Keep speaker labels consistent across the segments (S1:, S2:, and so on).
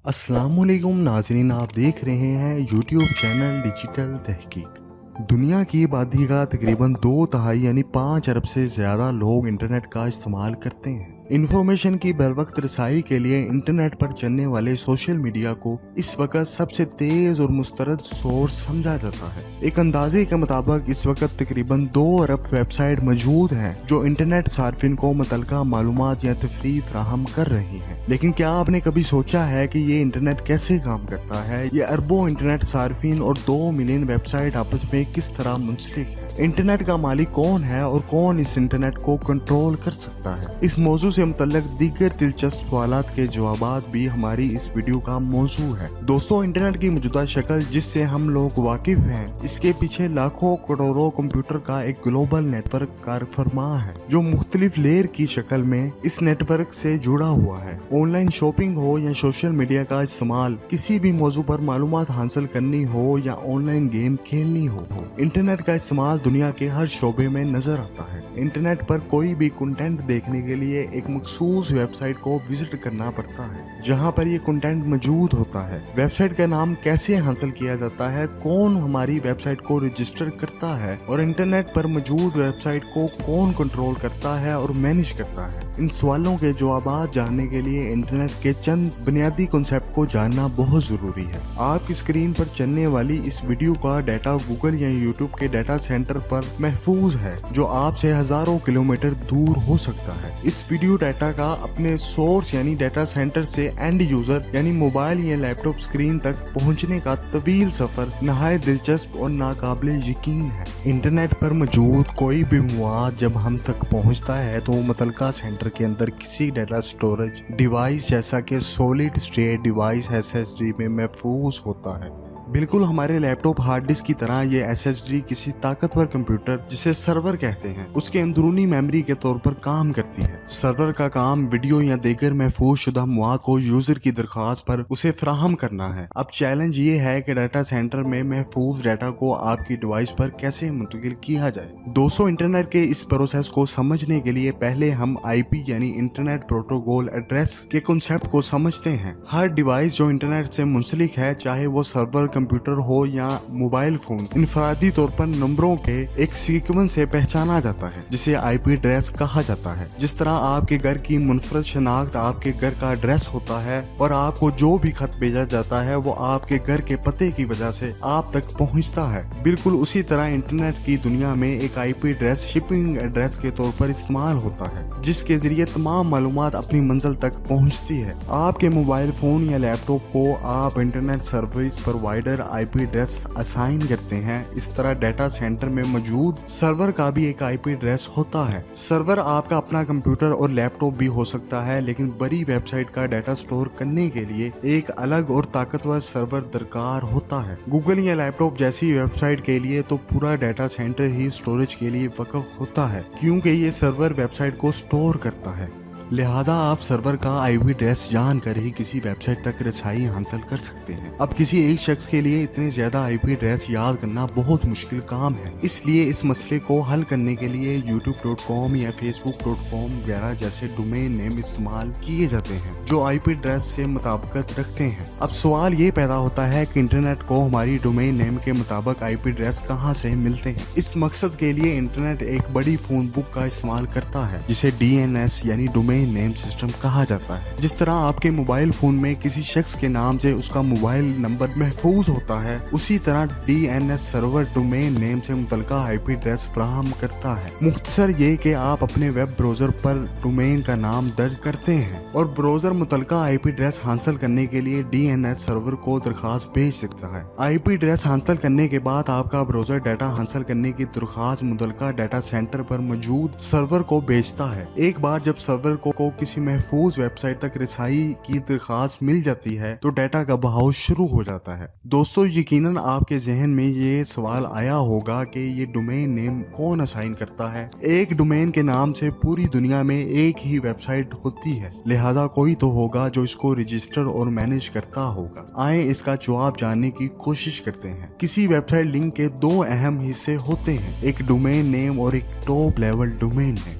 S1: अस्सलाम वालेकुम नाज़रीन, आप देख रहे हैं यूट्यूब चैनल डिजिटल तहकीक। दुनिया की आबादी का तकरीबन 2/3 यानी 5 अरब से ज़्यादा लोग इंटरनेट का इस्तेमाल करते हैं। इंफॉर्मेशन की बरवक्त रसाई के लिए इंटरनेट पर चलने वाले सोशल मीडिया को इस वक्त सबसे तेज और मुस्तरद सोर्स समझा जाता है। एक अंदाजे के मुताबिक इस वक्त तकरीबन 2 अरब वेबसाइट मौजूद हैं जो इंटरनेट सार्फिन को मुतल्लिका मालूमात या तफरीह फराहम कर रही हैं। लेकिन क्या आपने कभी सोचा है कि ये इंटरनेट कैसे काम करता है? ये अरबों इंटरनेट सार्फिन और 2 मिलियन वेबसाइट आपस में किस तरह मुंसलिक है? इंटरनेट का मालिक कौन है और कौन इस इंटरनेट को कंट्रोल कर सकता है? इस मौजू से मुतल्लिक दीगर दिलचस्प सवालात के जवाबात भी हमारी इस वीडियो का मौजू है। दोस्तों, इंटरनेट की मौजूदा शक्ल जिससे हम लोग वाकिफ हैं, इसके पीछे लाखों करोड़ों कंप्यूटर का एक ग्लोबल नेटवर्क कार फरमा है जो मुख्तलिफ लेयर की शक्ल में इस नेटवर्क से जुड़ा हुआ है। ऑनलाइन शॉपिंग हो या सोशल मीडिया का इस्तेमाल, किसी भी मौजू पर मालूमात हासिल करनी हो या ऑनलाइन गेम खेलनी हो, इंटरनेट का इस्तेमाल दुनिया के हर शोबे में नजर आता है। इंटरनेट पर कोई भी कंटेंट देखने के लिए एक मखसूस वेबसाइट को विजिट करना पड़ता है जहां पर ये कंटेंट मौजूद होता है। वेबसाइट का नाम कैसे हासिल किया जाता है, कौन हमारी वेबसाइट को रजिस्टर करता है और इंटरनेट पर मौजूद वेबसाइट को कौन कंट्रोल करता है और मैनेज करता है, इन सवालों के जवाब जानने के लिए इंटरनेट के चंद बुनियादी कॉन्सेप्ट को जानना बहुत जरूरी है। आपकी स्क्रीन पर चलने वाली इस वीडियो का डाटा गूगल या यूट्यूब के डाटा सेंटर पर महफूज है जो आपसे हजारों किलोमीटर दूर हो सकता है। इस वीडियो डाटा का अपने सोर्स यानी डाटा सेंटर से एंड यूजर यानी मोबाइल या लैपटॉप स्क्रीन तक पहुंचने का तवील सफर नहायत दिलचस्प और नाकाबिले यकीन है। इंटरनेट पर मौजूद कोई भी मवाद जब हम तक पहुंचता है तो मुतल्लिका सेंटर के अंदर किसी डाटा स्टोरेज डिवाइस जैसा कि सॉलिड स्टेट डिवाइस SSD में महफूज होता है। बिल्कुल हमारे लैपटॉप हार्ड डिस्क की तरह ये SSD किसी ताकतवर कंप्यूटर जिसे सर्वर कहते हैं उसके अंदरूनी मेमोरी के तौर पर काम करती है। सर्वर का काम वीडियो या दीगर महफूज शुदा मवाद को यूजर की दरख्वास्त पर उसे फराहम करना है। अब चैलेंज ये है कि डाटा सेंटर में महफूज डाटा को आपकी डिवाइस पर कैसे मुंतकिल किया जाए। दोस्तों, इंटरनेट के इस प्रोसेस को समझने के लिए पहले हम IP यानी इंटरनेट प्रोटोकॉल एड्रेस के कॉन्सेप्ट को समझते हैं। हर डिवाइस जो इंटरनेट से मुंसलिक है, चाहे वो सर्वर कंप्यूटर हो या मोबाइल फोन, इनफरादी तौर पर नंबरों के एक सीक्वेंस से पहचाना जाता है जिसे IP एड्रेस कहा जाता है। जिस तरह आपके घर की मुनफरद शनाख्त आपके घर का एड्रेस होता है और आपको जो भी खत भेजा जाता है वो आपके घर के पते की वजह से आप तक पहुंचता है, बिल्कुल उसी तरह इंटरनेट की दुनिया में एक IP एड्रेस शिपिंग एड्रेस के तौर पर इस्तेमाल होता है जिसके जरिए तमाम मालूमात अपनी मंजिल तक पहुंचती है। आपके मोबाइल फोन या लैपटॉप को आप internet service provider IP address assign करते हैं। इस तरह डाटा सेंटर में मौजूद सर्वर का भी एक IP एड्रेस होता है। सर्वर आपका अपना कंप्यूटर और लैपटॉप भी हो सकता है, लेकिन बड़ी वेबसाइट का डाटा स्टोर करने के लिए एक अलग और ताकतवर सर्वर दरकार होता है। गूगल या लैपटॉप जैसी वेबसाइट के लिए तो पूरा डाटा सेंटर ही स्टोरेज के लिए वक़्फ होता है क्योंकि ये सर्वर वेबसाइट को स्टोर करता है। लिहाजा आप सर्वर का IP एड्रेस जानकर ही किसी वेबसाइट तक रसाई हासिल कर सकते हैं। अब किसी एक शख्स के लिए इतने ज्यादा IP एड्रेस याद करना बहुत मुश्किल काम है, इसलिए इस मसले को हल करने के लिए youtube.com या facebook.com वगैरह जैसे डोमेन नेम इस्तेमाल किए जाते हैं जो IP एड्रेस से मुताबिकत रखते हैं। अब सवाल ये पैदा होता है कि इंटरनेट को हमारी डोमेन नेम के मुताबिक IP एड्रेस कहाँ से मिलते हैं। इस मकसद के लिए इंटरनेट एक बड़ी फोन बुक का इस्तेमाल करता है जिसे DNS यानी डोमेन नेम सिस्टम कहा जाता है। जिस तरह आपके मोबाइल फोन में किसी शख्स के नाम से उसका मोबाइल नंबर महफूज होता है, उसी तरह DNS सर्वर डोमेन नेम से मुतल्लिका IP एड्रेस फराहम करता है। मुख्तसर ये कि आप अपने वेब ब्राउजर पर डोमेन का नाम दर्ज करते हैं और ब्राउजर मुतल्लिका IP एड्रेस हासिल करने के लिए DNS सर्वर को दरखास्त भेज सकता है। IP एड्रेस हासिल करने के बाद आपका ब्राउजर डाटा हासिल करने की दरखास्त मुतल्लिका डाटा सेंटर पर मौजूद सर्वर को भेजता है। एक बार जब सर्वर को किसी महफूज वेबसाइट तक रसाई की दरखास्त मिल जाती है तो डाटा का बहाव शुरू हो जाता है। दोस्तों, यकीनन आपके जहन में ये सवाल आया होगा कि ये डोमेन नेम कौन असाइन करता है। एक डोमेन के नाम से पूरी दुनिया में एक ही वेबसाइट होती है, लिहाजा कोई तो होगा जो इसको रजिस्टर और मैनेज करता होगा। आए इसका जवाब जानने की कोशिश करते हैं। किसी वेबसाइट लिंक के 2 अहम हिस्से होते हैं, एक डोमेन नेम और एक टॉप लेवल डोमेन नेम।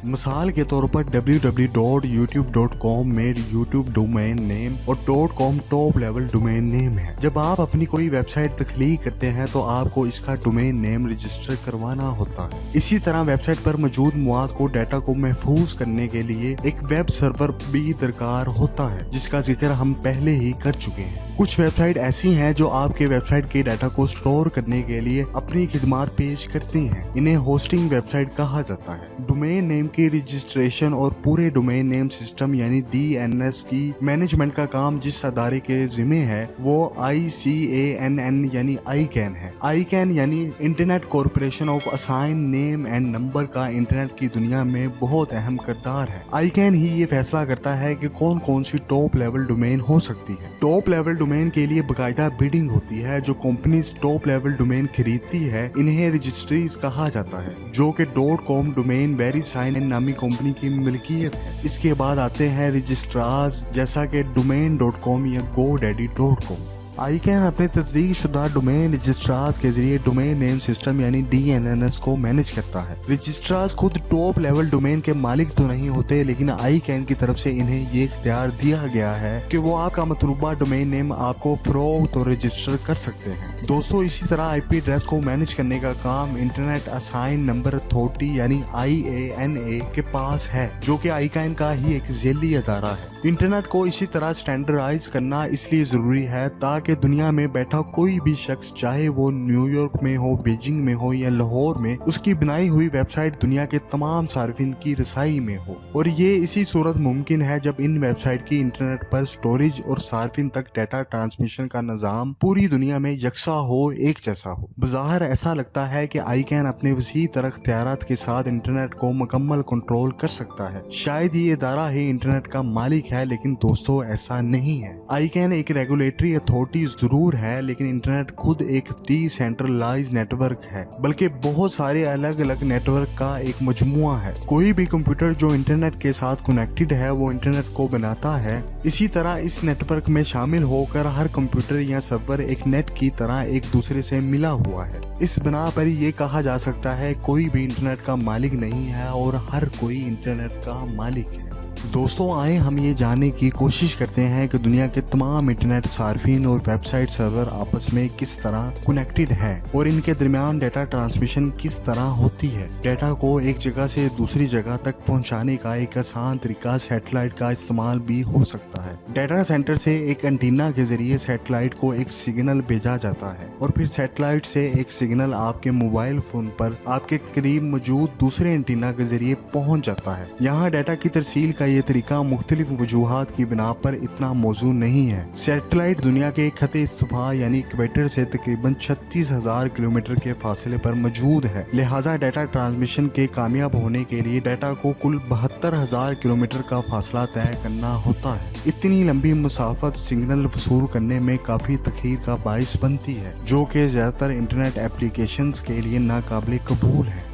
S1: मिसाल के तौर पर www.youtube.com में YouTube डोमेन नेम और .com top level domain name है। जब आप अपनी कोई वेबसाइट तख्लीक करते हैं तो आपको इसका डोमेन नेम रजिस्टर करवाना होता है। इसी तरह वेबसाइट पर मौजूद मवाद को डाटा को महफूज करने के लिए एक वेब सर्वर भी दरकार होता है, जिसका जिक्र हम पहले ही कर चुके हैं। कुछ वेबसाइट ऐसी हैं जो आपके वेबसाइट के डाटा को स्टोर करने के लिए अपनी खिदमात पेश करती हैं। इन्हें होस्टिंग वेबसाइट कहा जाता है। डोमेन नेम की रजिस्ट्रेशन और पूरे डोमेन नेम सिस्टम यानी DNS की मैनेजमेंट का काम जिस अदारे के जिम्मे है वो ICANN यानी ICANN है। ICANN यानी internet corporation of assign name and number का इंटरनेट की दुनिया में बहुत अहम किरदार है। ICANN ही ये फैसला करता है कि कौन कौन सी टॉप लेवल डोमेन हो सकती है। टॉप लेवल डोमेन के लिए बाकायदा बिडिंग होती है। जो कंपनी टॉप लेवल डोमेन खरीदती है इन्हें रजिस्ट्रीज कहा जाता है, जो कि .com डोमेन वेरीसाइन नामी कंपनी की मिल्कियत है। इसके बाद आते हैं रजिस्ट्रार्स जैसा कि domain.com या godaddy.com। ICANN अपने तस्दीक शुदा डोमेन रजिस्ट्रार्स के जरिए डोमेन नेम सिस्टम यानी DNS को मैनेज करता है। रजिस्ट्रार्स खुद टॉप लेवल डोमेन के मालिक तो नहीं होते, लेकिन ICANN की तरफ से इन्हें ये इख्तियार दिया गया है कि वो आपका मतलूबा डोमेन नेम आपको फरोख्त और रजिस्टर कर सकते हैं। दोस्तों, इसी तरह IP एड्रेस को मैनेज करने का काम इंटरनेट असाइन नंबर अथॉरिटी यानी IANA के पास है, जो कि ICANN का ही एक झेली अदारा है। इंटरनेट को इसी तरह स्टैंडर्डाइज करना इसलिए जरूरी है ताकि दुनिया में बैठा कोई भी शख्स, चाहे वो न्यूयॉर्क में हो, बीजिंग में हो या लाहौर में, उसकी बनाई हुई वेबसाइट दुनिया के तमाम सार्फिन की रसाई में हो। और ये इसी सूरत मुमकिन है जब इन वेबसाइट की इंटरनेट पर स्टोरेज और सार्फिन तक डाटा ट्रांसमिशन का निज़ाम पूरी दुनिया में यकसा हो, एक जैसा हो। बज़ाहिर ऐसा लगता है कि ICANN अपने वसी तरह इख्तियारात के साथ इंटरनेट को मुकम्मल कंट्रोल कर सकता है। शायद ये इदारा ही इंटरनेट का मालिक है, लेकिन दोस्तों ऐसा नहीं है। ICANN एक रेगुलेटरी अथॉरिटी जरूर है, लेकिन इंटरनेट खुद एक डिसेंट्रलाइज्ड नेटवर्क है, बल्कि बहुत सारे अलग अलग नेटवर्क का एक मजमुआ है। कोई भी कंप्यूटर जो इंटरनेट के साथ कनेक्टेड है वो इंटरनेट को बनाता है। इसी तरह इस नेटवर्क में शामिल होकर हर कंप्यूटर या सर्वर एक नेट की तरह एक दूसरे से मिला हुआ है। इस बिना पर ये कहा जा सकता है कोई भी इंटरनेट का मालिक नहीं है और हर कोई इंटरनेट का मालिक है। दोस्तों, आए हम ये जानने की कोशिश करते हैं कि दुनिया के तमाम इंटरनेट सार्फिन और वेबसाइट सर्वर आपस में किस तरह कनेक्टेड है और इनके दरमियान डाटा ट्रांसमिशन किस तरह होती है। डाटा को एक जगह से दूसरी जगह तक पहुंचाने का एक आसान तरीका सैटेलाइट का इस्तेमाल भी हो सकता है। डाटा सेंटर से एक एंटीना के जरिए सैटेलाइट को एक सिग्नल भेजा जाता है और फिर सैटेलाइट से एक सिग्नल आपके मोबाइल फोन पर आपके करीब मौजूद दूसरे एंटीना के जरिए पहुंच जाता है। यहाँ डाटा की तरसील का ये तरीका मुख्तलिफ वजूहात की बिना पर इतना मौजूद नहीं है। सैटेलाइट दुनिया के खते इस्तफा यानी इक्वेटर से तकरीबन 36,000 किलोमीटर के फासले पर मौजूद है। लिहाजा डाटा ट्रांसमिशन के कामयाब होने के लिए डाटा को कुल 72,000 किलोमीटर का फासला तय करना होता है। इतनी लंबी मुसाफत सिग्नल वसूल करने में काफी तखीर का बाइस बनती है, जो कि ज्यादातर इंटरनेट एप्लीकेशंस के लिए नाकाबिल कबूल है।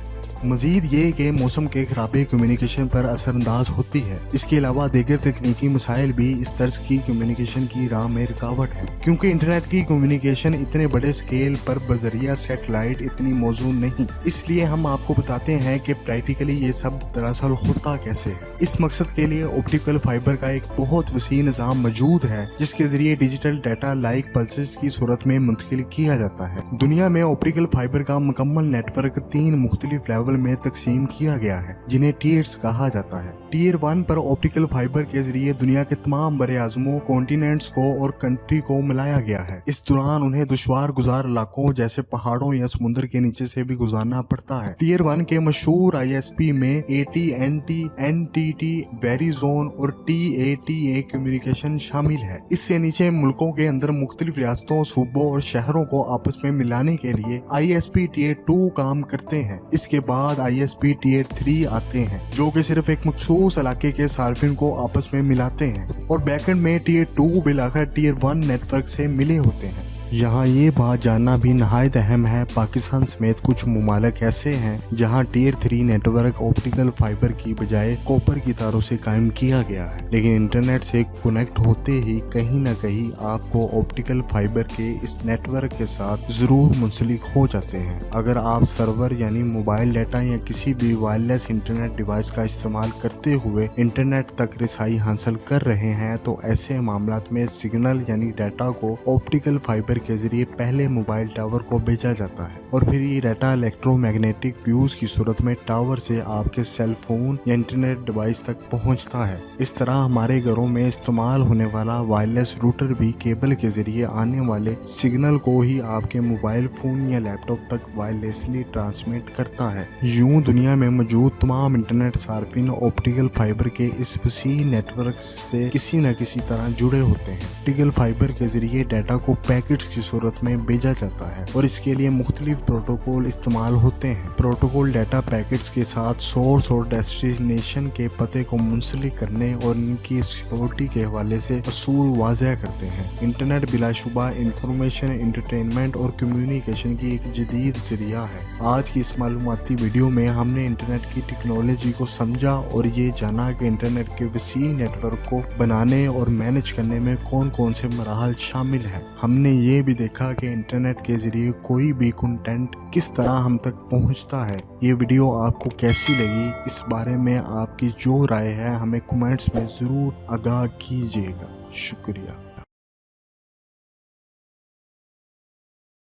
S1: मजीद ये कि मौसम के खराबे कम्युनिकेशन पर असरअंदाज होती है। इसके अलावा दीगर तकनीकी मसाइल भी इस तर्ज की कम्युनिकेशन की राह में रुकावट है, क्योंकि इंटरनेट की कम्युनिकेशन इतने बड़े स्केल पर बजरिया सैटेलाइट इतनी मौजूद नहीं। इसलिए हम आपको बताते हैं कि प्रैक्टिकली ये सब दरअसल होता कैसे है। इस मकसद के लिए ऑप्टिकल फाइबर का एक बहुत वसी निज़ाम मौजूद है, जिसके जरिए डिजिटल डाटा लाइक पल्सेस की सूरत में मुंतकिल किया जाता है। दुनिया में ऑप्टिकल फाइबर का मुकम्मल नेटवर्क 3 मुख्तलिफ लेवल में तकसीम किया गया है, जिन्हें टियर्स कहा जाता है। टियर 1 पर ऑप्टिकल फाइबर के जरिए दुनिया के तमाम बड़े आज़मों, कॉन्टिनेंट्स को और कंट्री को मिलाया गया है। इस दौरान उन्हें दुश्वार गुजार इलाकों जैसे पहाड़ों या समुद्र के नीचे से भी गुजारना पड़ता है। टियर 1 के मशहूर ISP में AT&T, NTT, वेरिजोन और TATA कम्युनिकेशन शामिल है। इससे नीचे मुल्कों के अंदर मुख्तलिफ रियासतों, सूबों और शहरों को आपस में मिलाने के लिए ISP Tier 2 काम करते हैं। इसके बाद ISP Tier 3 आते हैं, जो कि सिर्फ एक मखसूस इलाके के सार्फिन को आपस में मिलाते हैं और बैकएंड में Tier 2 मिलाकर Tier 1 नेटवर्क से मिले होते हैं। यहाँ ये बात जानना भी नहायत अहम है, पाकिस्तान समेत कुछ ममालिक ऐसे हैं जहाँ टियर 3 नेटवर्क ऑप्टिकल फाइबर की बजाय कॉपर की तारों से कायम किया गया है, लेकिन इंटरनेट से कनेक्ट होते ही कहीं न कहीं आपको ऑप्टिकल फाइबर के इस नेटवर्क के साथ जरूर मुंसलिक हो जाते हैं। अगर आप सर्वर यानी मोबाइल डाटा या किसी भी वायरलेस इंटरनेट डिवाइस का इस्तेमाल करते हुए इंटरनेट तक रसाई हासिल कर रहे हैं तो ऐसे मामलात में सिग्नल यानी डाटा को ऑप्टिकल फाइबर के जरिए पहले मोबाइल टावर को भेजा जाता है और फिर ये डाटा इलेक्ट्रोमैग्नेटिक व्यूज की सूरत में टावर से आपके सेल फोन या इंटरनेट डिवाइस तक पहुंचता है। इस तरह हमारे घरों में इस्तेमाल होने वाला वायरलेस रूटर भी केबल के जरिए आने वाले सिग्नल को ही आपके मोबाइल फोन या लैपटॉप तक वायरलेसली ट्रांसमिट करता है। यूं दुनिया में मौजूद तमाम इंटरनेट सार्फिन ऑप्टिकल फाइबर के इस वसी नेटवर्क से किसी न किसी तरह जुड़े होते हैं। ऑप्टिकल फाइबर के जरिए डाटा को पैकेट्स की सूरत में भेजा जाता है और इसके लिए मुख्तलिफ प्रोटोकॉल इस्तेमाल होते हैं। प्रोटोकॉल डाटा पैकेट्स के साथ सोर्स और डेस्टिनेशन के पते को मुंसलिक करने और इनकी सिक्योरिटी के हवाले से असूल वाज़ह करते हैं। इंटरनेट बिलाशुबा इंफॉर्मेशन, एंटरटेनमेंट और कम्युनिकेशन की एक जदीद जरिया है। आज की इस मालूमाती वीडियो में हमने इंटरनेट की टेक्नोलॉजी को समझा और ये जाना कि इंटरनेट के वसी नेटवर्क को बनाने और मैनेज करने में कौन कौन से मराहल शामिल है। हमने ये भी देखा कि इंटरनेट के जरिए कोई भी कंटेंट किस तरह हम तक पहुंचता है। ये वीडियो आपको कैसी लगी, इस बारे में आपकी जो राय है हमें कमेंट्स में ज़रूर आगाह कीजिएगा। शुक्रिया।